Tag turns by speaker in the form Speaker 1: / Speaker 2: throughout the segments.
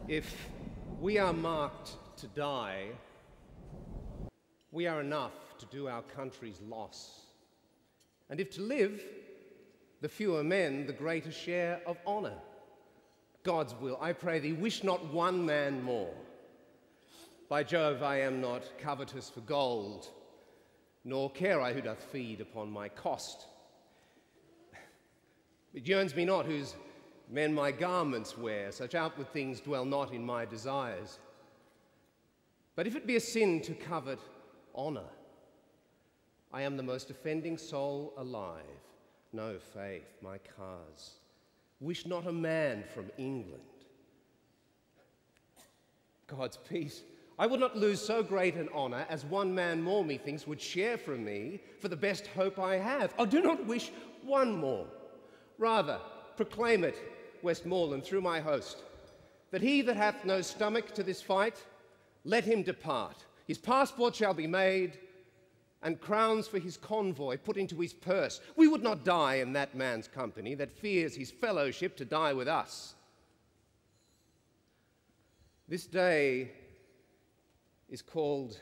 Speaker 1: If we are marked to die, we are enough to do our country's loss. And if to live, the fewer men, the greater share of honour. God's will, I pray thee, wish not one man more. By Jove, I am not covetous for gold, nor care I who doth feed upon my cost. It yearns me not whose men my garments wear, such outward things dwell not in my desires. But if it be a sin to covet honour, I am the most offending soul alive. No faith, my cause. Wish not a man from England. God's peace, I would not lose so great an honour as one man more, methinks, would share from me for the best hope I have. I do not wish one more. Rather, proclaim it, Westmoreland, through my host, that he that hath no stomach to this fight, let him depart. His passport shall be made, and crowns for his convoy put into his purse. We would not die in that man's company that fears his fellowship to die with us. This day is called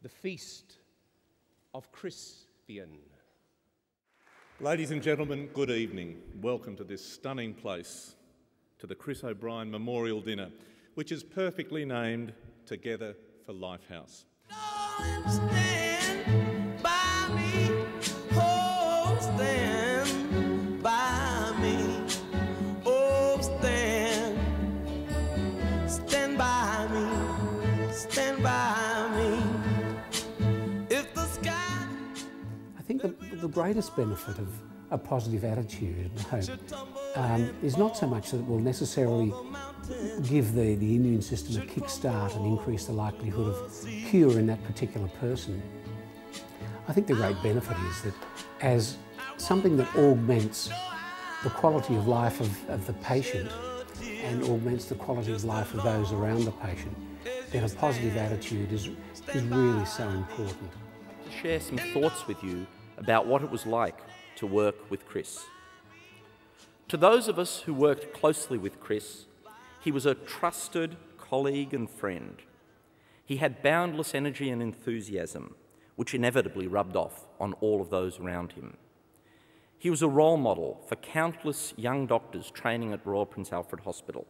Speaker 1: the Feast of Crispian.
Speaker 2: Ladies and gentlemen, good evening. Welcome to this stunning place, to the Fwe O'Brien Memorial Dinner, which is perfectly named Together for Lifehouse.
Speaker 3: Stand by me, oh, stand by me, oh, stand by me, stand by me. If the sky...
Speaker 4: I think the greatest benefit of a positive attitude and hope is not so much that it will necessarily give the immune system a kickstart and increase the likelihood of cure in that particular person. I think the great benefit is that as something that augments the quality of life of the patient and augments the quality of life of those around the patient, then a positive attitude is really so important.
Speaker 5: To share some thoughts with you about what it was like to work with Chris. To those of us who worked closely with Chris, he was a trusted colleague and friend. He had boundless energy and enthusiasm, which inevitably rubbed off on all of those around him. He was a role model for countless young doctors training at Royal Prince Alfred Hospital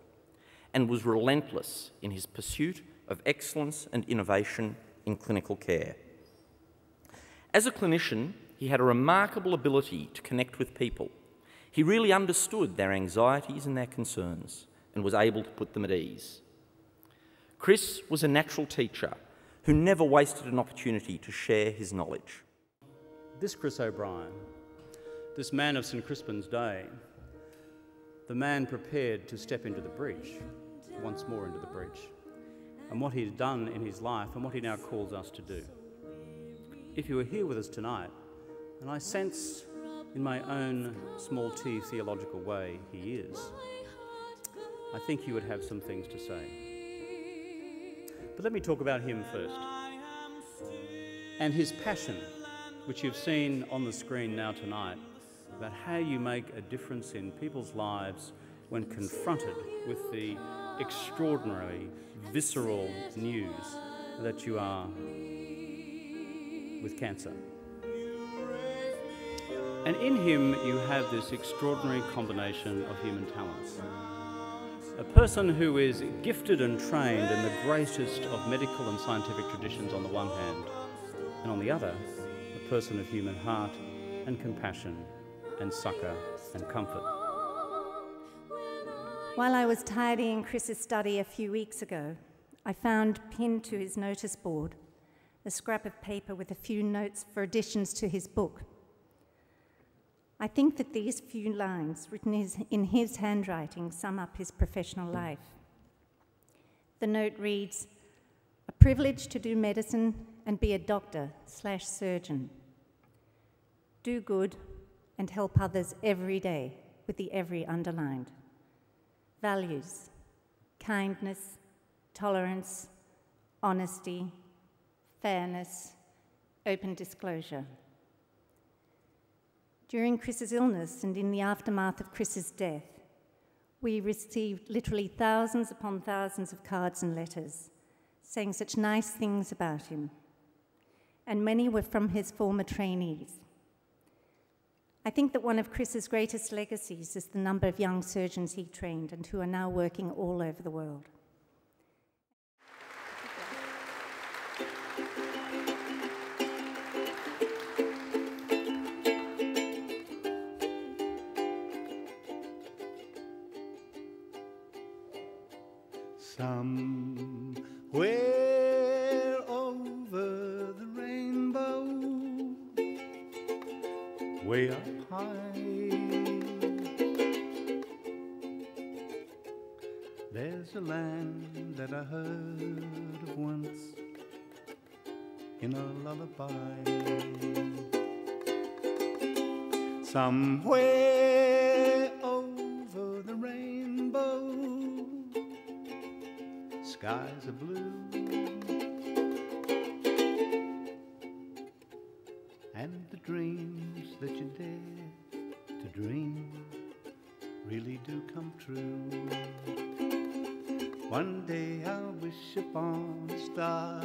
Speaker 5: and was relentless in his pursuit of excellence and innovation in clinical care. As a clinician, he had a remarkable ability to connect with people. He really understood their anxieties and their concerns and was able to put them at ease. Chris was a natural teacher who never wasted an opportunity to share his knowledge.
Speaker 6: This Fwe O'Brien, this man of St Crispin's Day, the man prepared to step into the breach, once more into the breach, and what he'd done in his life and what he now calls us to do. If you were here with us tonight, and I sense in my own small t theological way he is, I think you would have some things to say. But let me talk about him first. And his passion, which you've seen on the screen now tonight, about how you make a difference in people's lives when confronted with the extraordinary, visceral news that you are with cancer. And in him you have this extraordinary combination of human talents. A person who is gifted and trained in the greatest of medical and scientific traditions on the one hand, and on the other, a person of human heart and compassion and succour and comfort.
Speaker 7: While I was tidying Chris's study a few weeks ago, I found pinned to his notice board a scrap of paper with a few notes for additions to his book. I think that these few lines, written in his handwriting, sum up his professional life. The note reads, "A privilege to do medicine and be a doctor/surgeon. Do good and help others every day," with the every underlined. Values: kindness, tolerance, honesty, fairness, open disclosure. During Chris's illness and in the aftermath of Chris's death, we received literally thousands upon thousands of cards and letters saying such nice things about him, and many were from his former trainees. I think that one of Chris's greatest legacies is the number of young surgeons he trained and who are now working all over the world.
Speaker 3: Somewhere over the rainbow, way up high, there's a land that I heard of once in a lullaby. Somewhere over the rainbow, skies are blue, and the dreams that you dare to dream really do come true. One day I'll wish upon a star,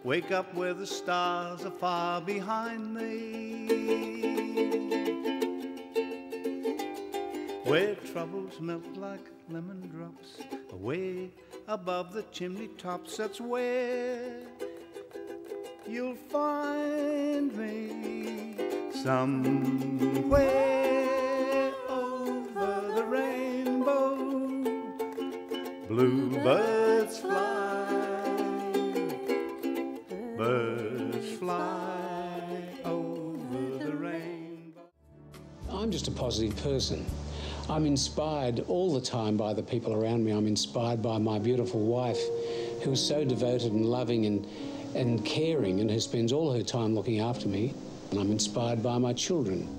Speaker 3: wake up where the stars are far behind me, where troubles melt like lemon drops away above the chimney tops. That's where you'll find me, somewhere over the rainbow. Bluebirds fly, birds fly over the rainbow.
Speaker 4: I'm just a positive person. I'm inspired all the time by the people around me. I'm inspired by my beautiful wife, who is so devoted and loving and caring, and who spends all her time looking after me. And I'm inspired by my children.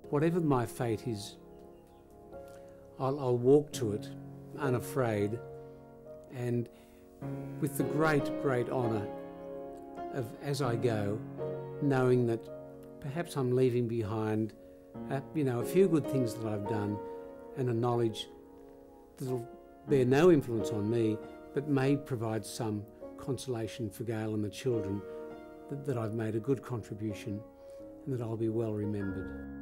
Speaker 4: Whatever my fate is, I'll walk to it unafraid, and with the great, great honour of, as I go, knowing that perhaps I'm leaving behind, a few good things that I've done, and a knowledge that'll bear no influence on me, but may provide some consolation for Gail and the children, that I've made a good contribution and that I'll be well remembered.